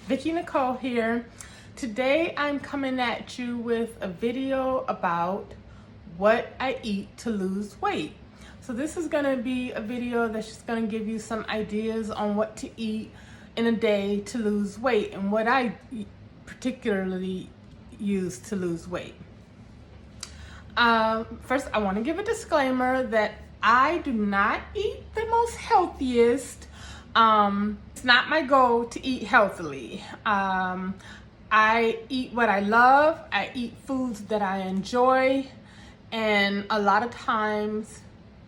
Vicki Nicole here. Today I'm coming at you with a video about what I eat to lose weight. So this is gonna be a video that's just gonna give you some ideas on what to eat in a day to lose weight and what I particularly use to lose weight. First, I wanna give a disclaimer that I do not eat the most healthiest. It's not my goal to eat healthily. I eat what I love. I eat foods that I enjoy. And a lot of times,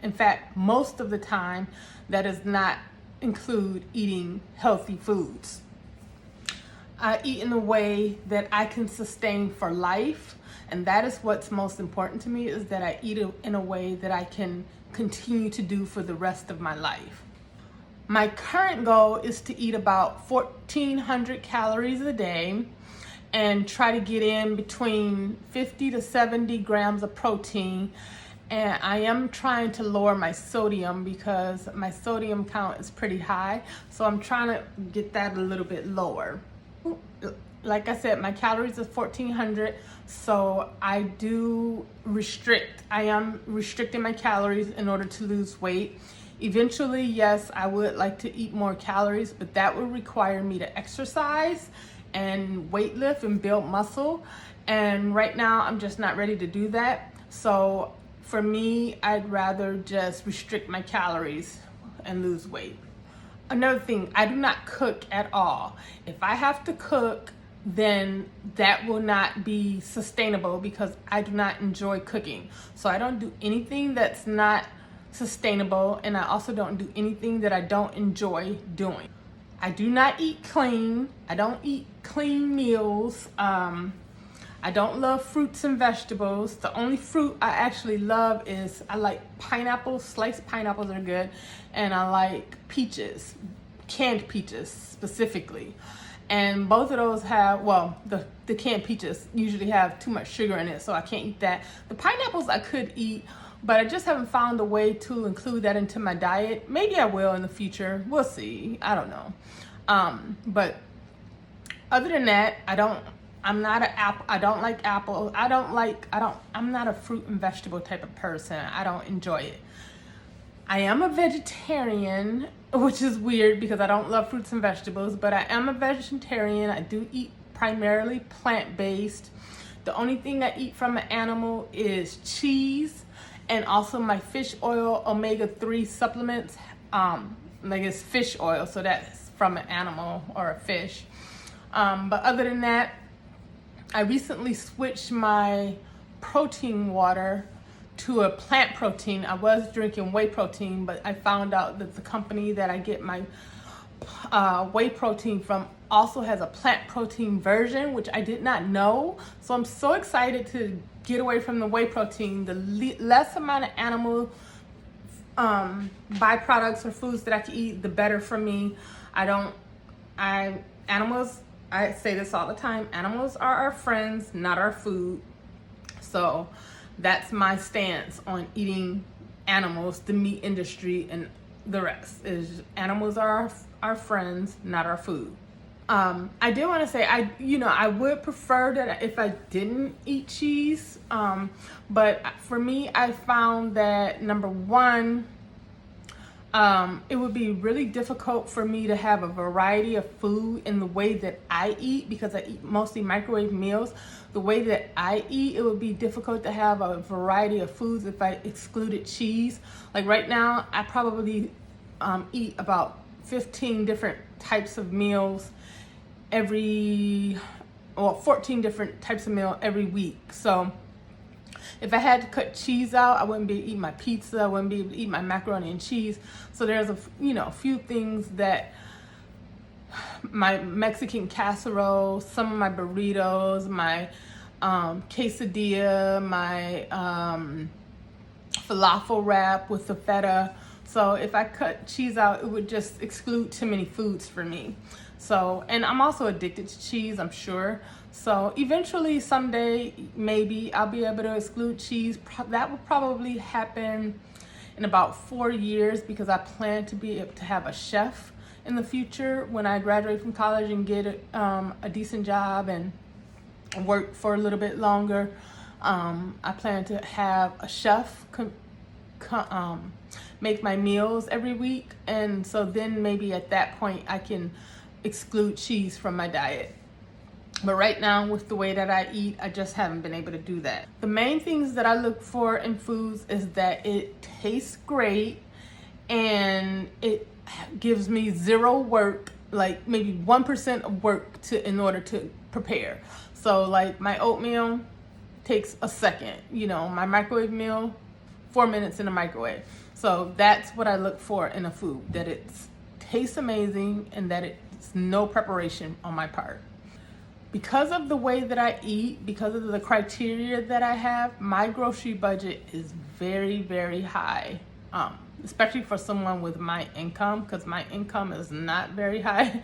in fact, most of the time, that does not include eating healthy foods. I eat in a way that I can sustain for life. And that is what's most important to me, is that I eat in a way that I can continue to do for the rest of my life. My current goal is to eat about 1,400 calories a day and try to get in between 50 to 70 grams of protein. And I am trying to lower my sodium because my sodium count is pretty high. So I'm trying to get that a little bit lower. Like I said, my calories is 1,400, so I do restrict. I am restricting my calories in order to lose weight. Eventually, yes, I would like to eat more calories, but that would require me to exercise and weight lift and build muscle. And right now, I'm just not ready to do that. So for me, I'd rather just restrict my calories and lose weight. Another thing, I do not cook at all. If I have to cook, then that will not be sustainable because I do not enjoy cooking. So I don't do anything that's not sustainable, and I also don't do anything that I don't enjoy doing. I do not eat clean. I don't eat clean meals. I don't love fruits and vegetables. The only fruit I actually love is, I like pineapples. Sliced pineapples are good. And I like peaches, canned peaches specifically. And both of those have, well, the canned peaches usually have too much sugar in it, so I can't eat that. The pineapples I could eat, but I just haven't found a way to include that into my diet. Maybe I will in the future. We'll see. I don't know. But other than that, I'm not an apple. I don't like apples. I'm not a fruit and vegetable type of person. I don't enjoy it. I am a vegetarian, which is weird because I don't love fruits and vegetables, but I am a vegetarian. I do eat primarily plant-based. The only thing I eat from an animal is cheese and also my fish oil omega-3 supplements. Like it's fish oil, so that's from an animal or a fish. But other than that, I recently switched my protein water to a plant protein. I was drinking whey protein, but I found out that the company that I get my whey protein from also has a plant protein version, which I did not know. So I'm so excited to get away from the whey protein. The less amount of animal byproducts or foods that I can eat, the better for me. Animals, I say this all the time, animals are our friends, not our food. So that's my stance on eating animals, the meat industry, and the rest is animals are our friends, not our food. I did want to say, I would prefer that if I didn't eat cheese, but for me, I found that number one, it would be really difficult for me to have a variety of food in the way that I eat because I eat mostly microwave meals. The way that I eat, it would be difficult to have a variety of foods if I excluded cheese. Like right now, I probably eat about 15 different types of meals 14 different types of meal every week. So if I had to cut cheese out, I wouldn't be able to eat my pizza. I wouldn't be able to eat my macaroni and cheese. So there's a few things that my Mexican casserole, some of my burritos, my quesadilla, my falafel wrap with the feta. So if I cut cheese out, it would just exclude too many foods for me. So, and I'm also addicted to cheese, I'm sure. So eventually, someday, maybe I'll be able to exclude cheese. That will probably happen in about 4 years because I plan to be able to have a chef in the future when I graduate from college and get a decent job and work for a little bit longer. I plan to have a chef make my meals every week, and so then maybe at that point I can exclude cheese from my diet. But right now, with the way that I eat, I just haven't been able to do that. The main things that I look for in foods is that it tastes great and it gives me zero work, like maybe 1% of work in order to prepare. So like my oatmeal takes a second, you know, my microwave meal, 4 minutes in the microwave. So that's what I look for in a food, that it tastes amazing and that it's no preparation on my part. Because of the way that I eat, because of the criteria that I have, my grocery budget is very, very high, especially for someone with my income, because my income is not very high.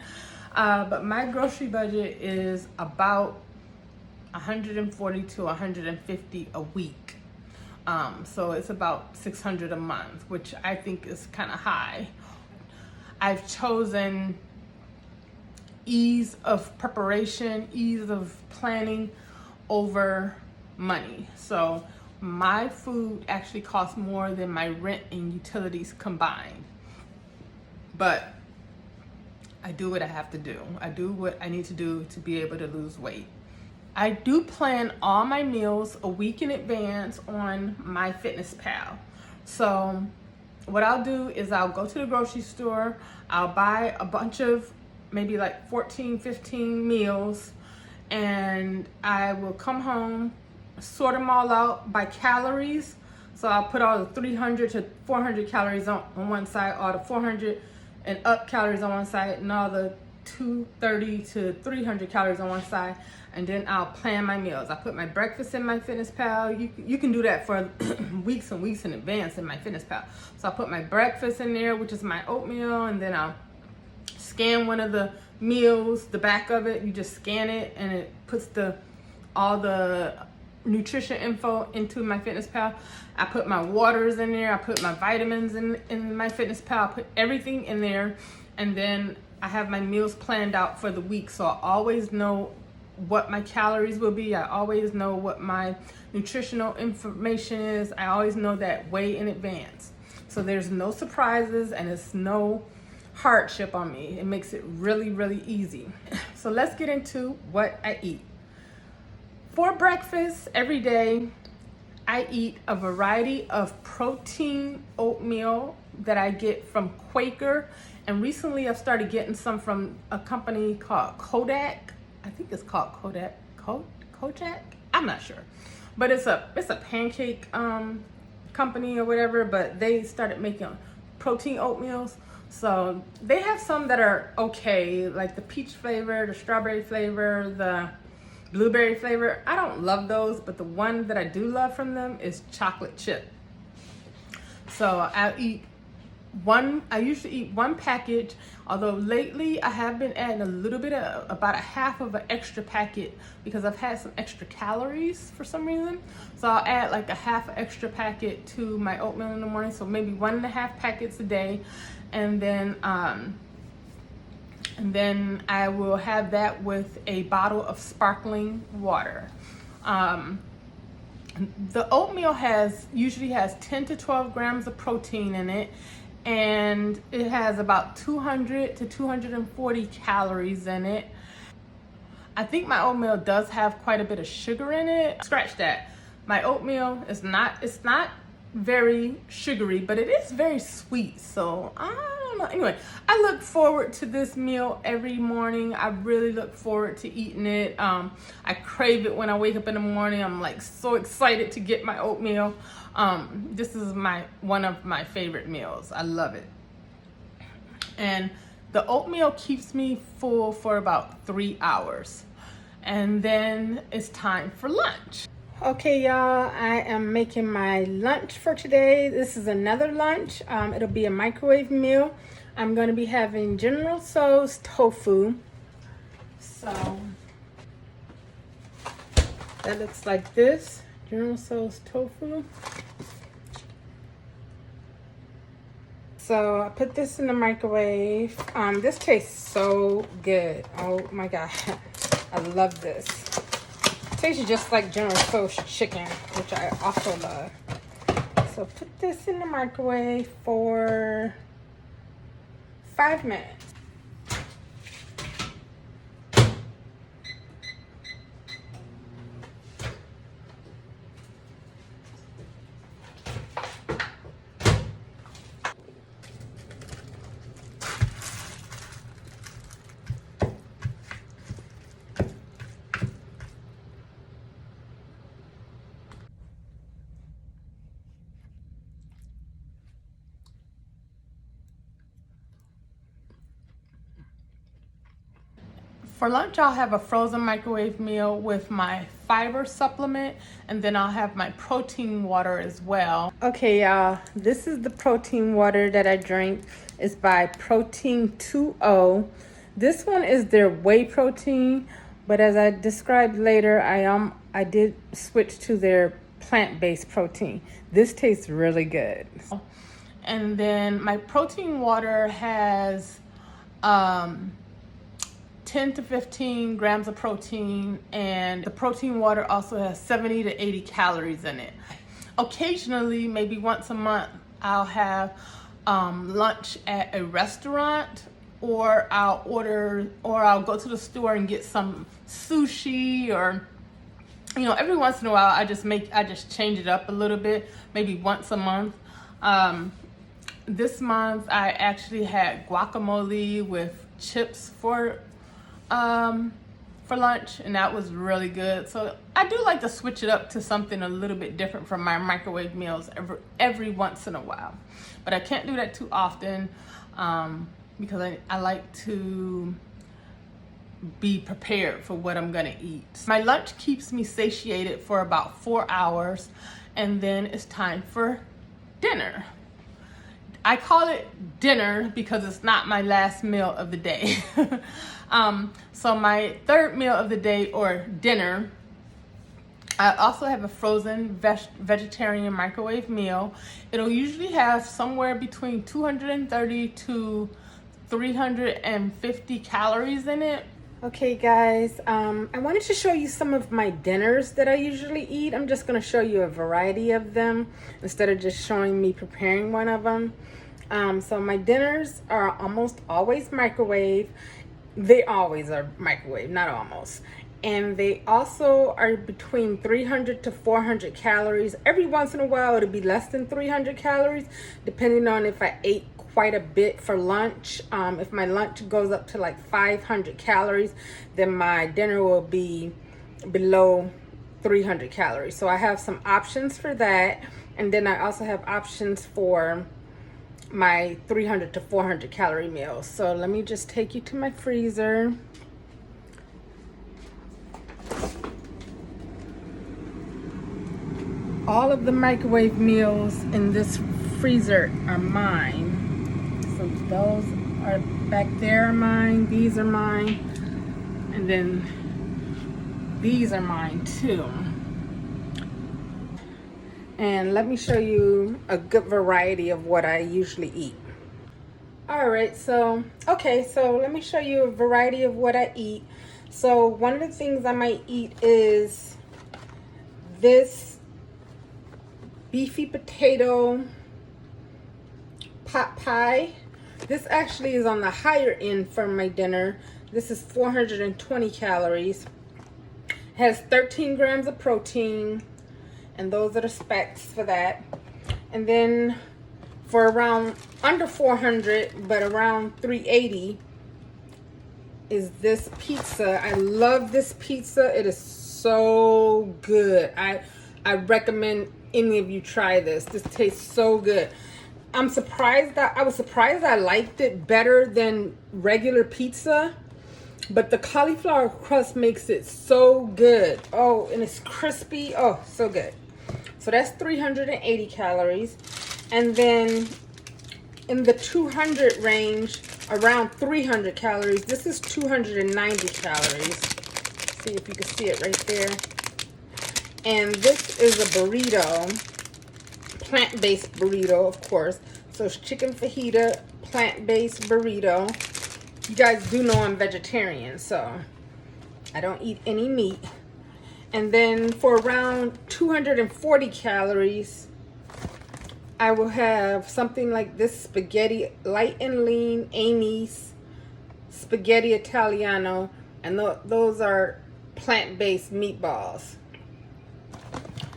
But my grocery budget is about $140 to $150 a week. So it's about $600 a month, which I think is kind of high. I've chosen ease of preparation, ease of planning over money. So my food actually costs more than my rent and utilities combined. But I do what I have to do. I do what I need to do to be able to lose weight. I do plan all my meals a week in advance on MyFitnessPal. So what I'll do is I'll go to the grocery store, I'll buy a bunch of maybe like 14, 15 meals, and I will come home, sort them all out by calories. So I'll put all the 300 to 400 calories on one side, all the 400 and up calories on one side, and all the 230 to 300 calories on one side, and then I'll plan my meals. I put my breakfast in MyFitnessPal. You can do that for weeks and weeks in advance in MyFitnessPal. So I'll put my breakfast in there, which is my oatmeal, and then I'll scan one of the meals, the back of it. You just scan it, and it puts all the nutrition info into MyFitnessPal. I put my waters in there. I put my vitamins in MyFitnessPal. I put everything in there, and then I have my meals planned out for the week, so I always know what my calories will be. I always know what my nutritional information is. I always know that way in advance. So there's no surprises and it's no hardship on me. It makes it really, really easy. So let's get into what I eat. For breakfast every day, I eat a variety of protein oatmeal that I get from Quaker. And recently I've started getting some from a company called Kodak. I think it's called Kodak. Kojak? I'm not sure. But it's a pancake company or whatever, but they started making protein oatmeals. So they have some that are okay, like the peach flavor, the strawberry flavor, the blueberry flavor. I don't love those, but the one that I do love from them is chocolate chip. So I usually eat one package, although lately I have been adding a little bit of, about a half of an extra packet, because I've had some extra calories for some reason. So I'll add like a half extra packet to my oatmeal in the morning, so maybe 1.5 packets a day. And then I will have that with a bottle of sparkling water. The oatmeal usually has 10 to 12 grams of protein in it, and it has about 200 to 240 calories in it. I think my oatmeal does have quite a bit of sugar in it. Scratch that. My oatmeal is not very sugary, but it is very sweet. So I don't know. Anyway, I look forward to this meal every morning. I really look forward to eating it. I crave it when I wake up in the morning. I'm like so excited to get my oatmeal. This is one of my favorite meals. I love it. And the oatmeal keeps me full for about 3 hours. And then it's time for lunch. Okay, y'all, I am making my lunch for today. This is another lunch. It'll be a microwave meal. I'm going to be having General Tso's tofu. So that looks like this. General Tso's tofu. So I put this in the microwave. This tastes so good. Oh my God, I love this. It tastes just like General Tso's chicken, which I also love. So put this in the microwave for 5 minutes. For lunch, I'll have a frozen microwave meal with my fiber supplement, and then I'll have my protein water as well. Okay, y'all, this is the protein water that I drink. It's by Protein 2O. This one is their whey protein, but as I described later, I did switch to their plant-based protein. This tastes really good. And then my protein water has 10 to 15 grams of protein, and the protein water also has 70 to 80 calories in it. Occasionally, maybe once a month, I'll have lunch at a restaurant, or I'll go to the store and get some sushi, or every once in a while I just change it up a little bit, maybe once a month. This month I actually had guacamole with chips for lunch, and that was really good. So I do like to switch it up to something a little bit different from my microwave meals every once in a while, but I can't do that too often because I like to be prepared for what I'm gonna eat. My lunch keeps me satiated for about 4 hours, and then it's time for dinner. I call it dinner because it's not my last meal of the day. So my third meal of the day, or dinner, I also have a frozen vegetarian microwave meal. It'll usually have somewhere between 230 to 350 calories in it. Okay guys, I wanted to show you some of my dinners that I usually eat. I'm just going to show you a variety of them instead of just showing me preparing one of them. So my dinners are almost always microwave. They always are microwave, not almost. And they also are between 300 to 400 calories. Every once in a while it'll be less than 300 calories, depending on if I ate quite a bit for lunch. If my lunch goes up to like 500 calories, then my dinner will be below 300 calories. So I have some options for that. And then I also have options for my 300 to 400 calorie meals. So let me just take you to my freezer. All of the microwave meals in this freezer are mine. So those are back there are mine, these are mine, and then these are mine too. And let me show you a good variety of what I usually eat. All right, so let me show you a variety of what I eat. So one of the things I might eat is this beefy potato pot pie. This actually is on the higher end for my dinner. This is 420 calories. It has 13 grams of protein, and those are the specs for that. And then for around under 400, but around 380, is this pizza. I love this pizza. It is so good. I recommend any of you try this. This tastes so good. I was surprised I liked it better than regular pizza, but the cauliflower crust makes it so good. Oh, and it's crispy. Oh, so good. So that's 380 calories. And then in the 200 range, around 300 calories, this is 290 calories. See if you can see it right there. And this is a burrito, plant-based burrito, of course. So it's chicken fajita, plant-based burrito. You guys do know I'm vegetarian, so I don't eat any meat. And then for around 240 calories, I will have something like this spaghetti, light and lean Amy's spaghetti Italiano, and those are plant-based meatballs.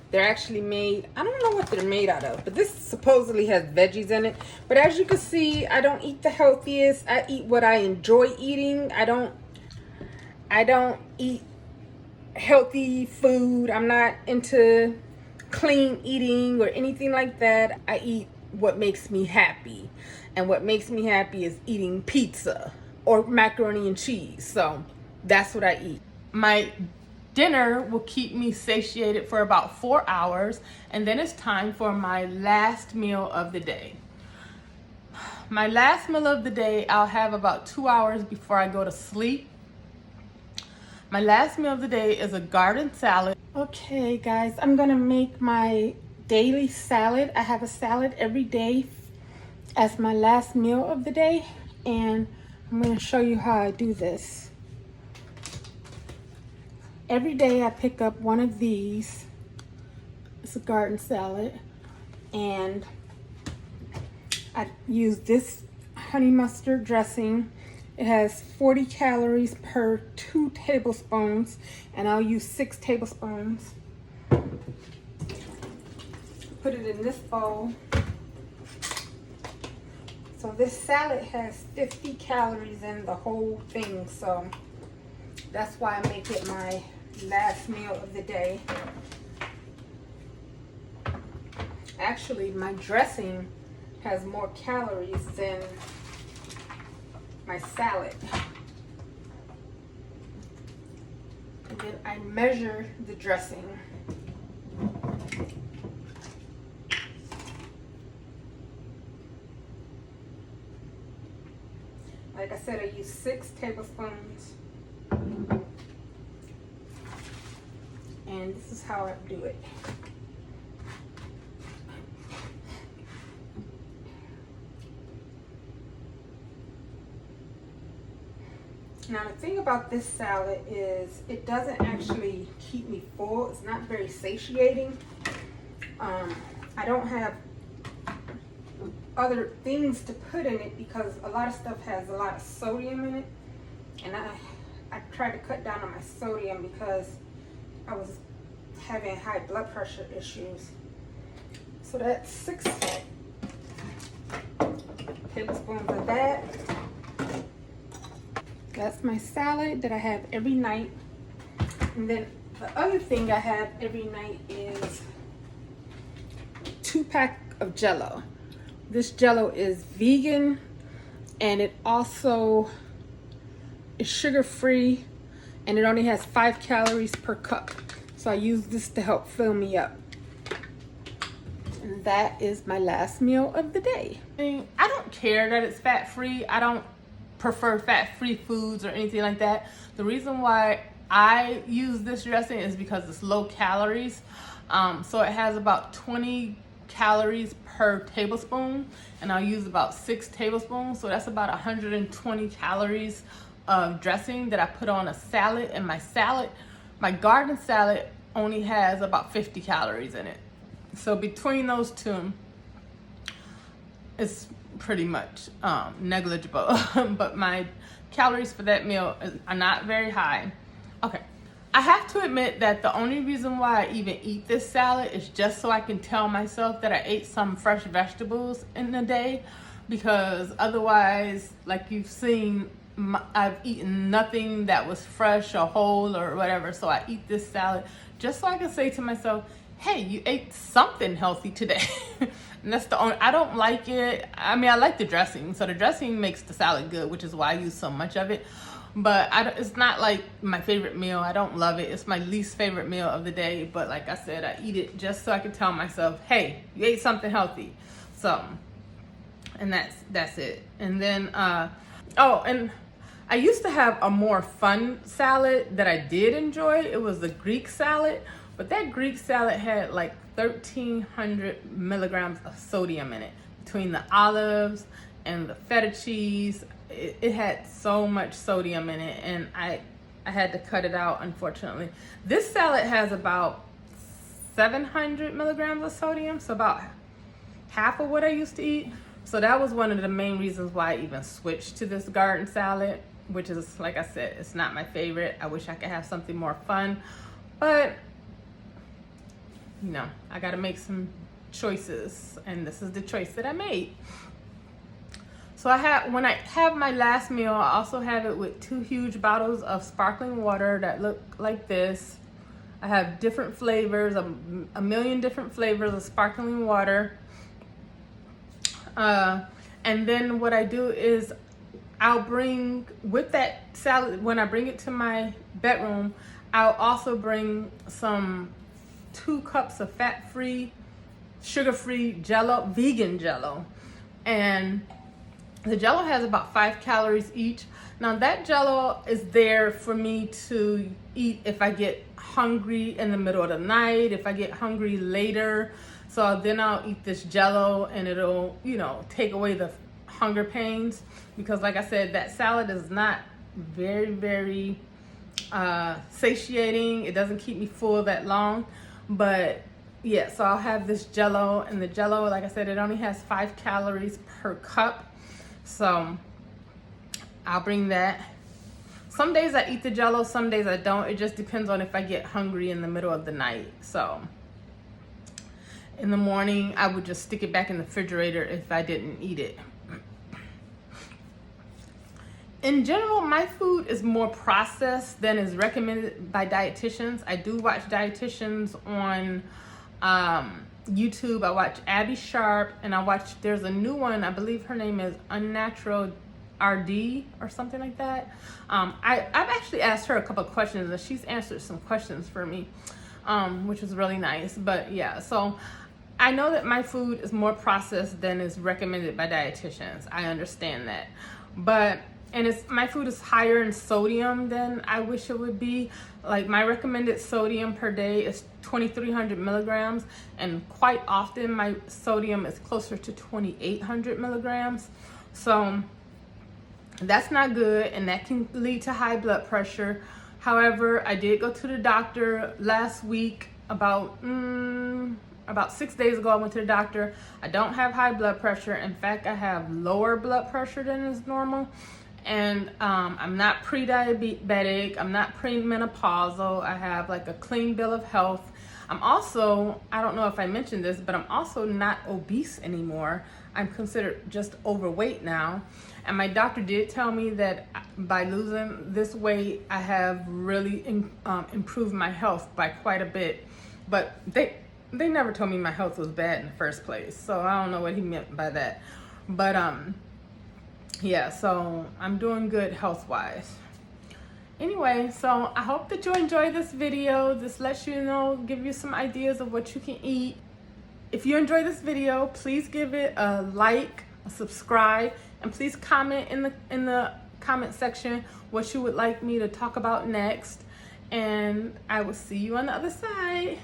They're actually made, I don't know what they're made out of, but this supposedly has veggies in it. But as you can see, I don't eat the healthiest. I eat what I enjoy eating. I don't eat healthy food. I'm not into clean eating or anything like that. I eat what makes me happy. And what makes me happy is eating pizza or macaroni and cheese. So that's what I eat. My dinner will keep me satiated for about 4 hours, and then it's time for my last meal of the day. My last meal of the day, I'll have about 2 hours before I go to sleep. My last meal of the day is a garden salad. Okay guys, I'm gonna make my daily salad. I have a salad every day as my last meal of the day, and I'm gonna show you how I do this. Every day I pick up one of these. It's a garden salad, and I use this honey mustard dressing. It has 40 calories per 2 tablespoons, and I'll use 6 tablespoons. Put it in this bowl. So this salad has 50 calories in the whole thing, so that's why I make it my last meal of the day. Actually, my dressing has more calories than my salad. And then I measure the dressing. Like I said, I use 6 tablespoons. And this is how I do it. Now the thing about this salad is it doesn't actually keep me full. It's not very satiating. I don't have other things to put in it because a lot of stuff has a lot of sodium in it. And I tried to cut down on my sodium because I was having high blood pressure issues. So that's 6 tablespoons of that. That's my salad that I have every night. And then the other thing I have every night is 2 pack of Jell-O. This Jell-O is vegan, and it also is sugar-free, and it only has 5 calories per cup. So I use this to help fill me up. And that is my last meal of the day. I don't care that it's fat-free. I don't prefer fat-free foods or anything like that. The reason why I use this dressing is because it's low calories. So it has about 20 calories per tablespoon, and I'll use about 6 tablespoons. So that's about 120 calories of dressing that I put on a salad. And my garden salad only has about 50 calories in it. So between those two, it's pretty much negligible. But my calories for that meal are not very high. Okay, I have to admit that the only reason why I even eat this salad is just so I can tell myself that I ate some fresh vegetables in the day, because otherwise, like you've seen, I've eaten nothing that was fresh or whole or whatever. So I eat this salad just so I can say to myself, hey, you ate something healthy today. And that's the only, I don't like it. I mean, I like the dressing. So the dressing makes the salad good, which is why I use so much of it. But it's not like my favorite meal. I don't love it. It's my least favorite meal of the day. But like I said, I eat it just so I can tell myself, hey, you ate something healthy. So, and that's it. And then, oh, and I used to have a more fun salad that I did enjoy. It was the Greek salad. But that Greek salad had like 1,300 milligrams of sodium in it. between the olives and the feta cheese, it had so much sodium in it, and I had to cut it out, unfortunately. This salad has about 700 milligrams of sodium, so about half of what I used to eat. So that was one of the main reasons why I even switched to this garden salad, which is, like I said, it's not my favorite. I wish I could have something more fun, but you know, I gotta make some choices, and this is the choice that I made. So when I have my last meal, I also have it with 2 huge bottles of sparkling water that look like this. I have different flavors, a million different flavors of sparkling water. And then what I do is I'll bring, with that salad, when I bring it to my bedroom, I'll also bring some 2 cups of fat-free, sugar-free Jello, vegan Jello. And the Jello has about 5 calories each. Now that Jello is there for me to eat if I get hungry in the middle of the night, if I get hungry later. So then I'll eat this Jello, and it'll, you know, take away the hunger pains, because like I said, that salad is not very satiating. It doesn't keep me full that long. But yeah, so I'll have this Jello, and the Jello, like I said, it only has 5 calories per cup. So I'll bring that. Some days I eat the Jello, some days I don't. It just depends on if I get hungry in the middle of the night. So in the morning, I would just stick it back in the refrigerator if I didn't eat it. In general, my food is more processed than is recommended by dietitians. I do watch dietitians on YouTube. I watch Abby Sharp, and there's a new one, I believe her name is Unnatural RD or something like that. I've actually asked her a couple of questions, and she's answered some questions for me, which was really nice. But yeah, so I know that my food is more processed than is recommended by dietitians. I understand that. My food is higher in sodium than I wish it would be. Like, my recommended sodium per day is 2,300 milligrams, and quite often my sodium is closer to 2,800 milligrams. So that's not good, and that can lead to high blood pressure. However, I did go to the doctor last week. About 6 days ago, I went to the doctor. I don't have high blood pressure. In fact, I have lower blood pressure than is normal. And I'm not pre-diabetic. I'm not premenopausal. I have like a clean bill of health. I'm also, I don't know if I mentioned this, but I'm also not obese anymore. I'm considered just overweight now. And my doctor did tell me that by losing this weight, I have really improved my health by quite a bit. But they never told me my health was bad in the first place. So I don't know what he meant by that. But yeah, so I'm doing good health-wise. Anyway, so I hope that you enjoyed this video. This lets you know, give you some ideas of what you can eat. If you enjoyed this video, please give it a like, a subscribe, and please comment in the comment section what you would like me to talk about next. And I will see you on the other side.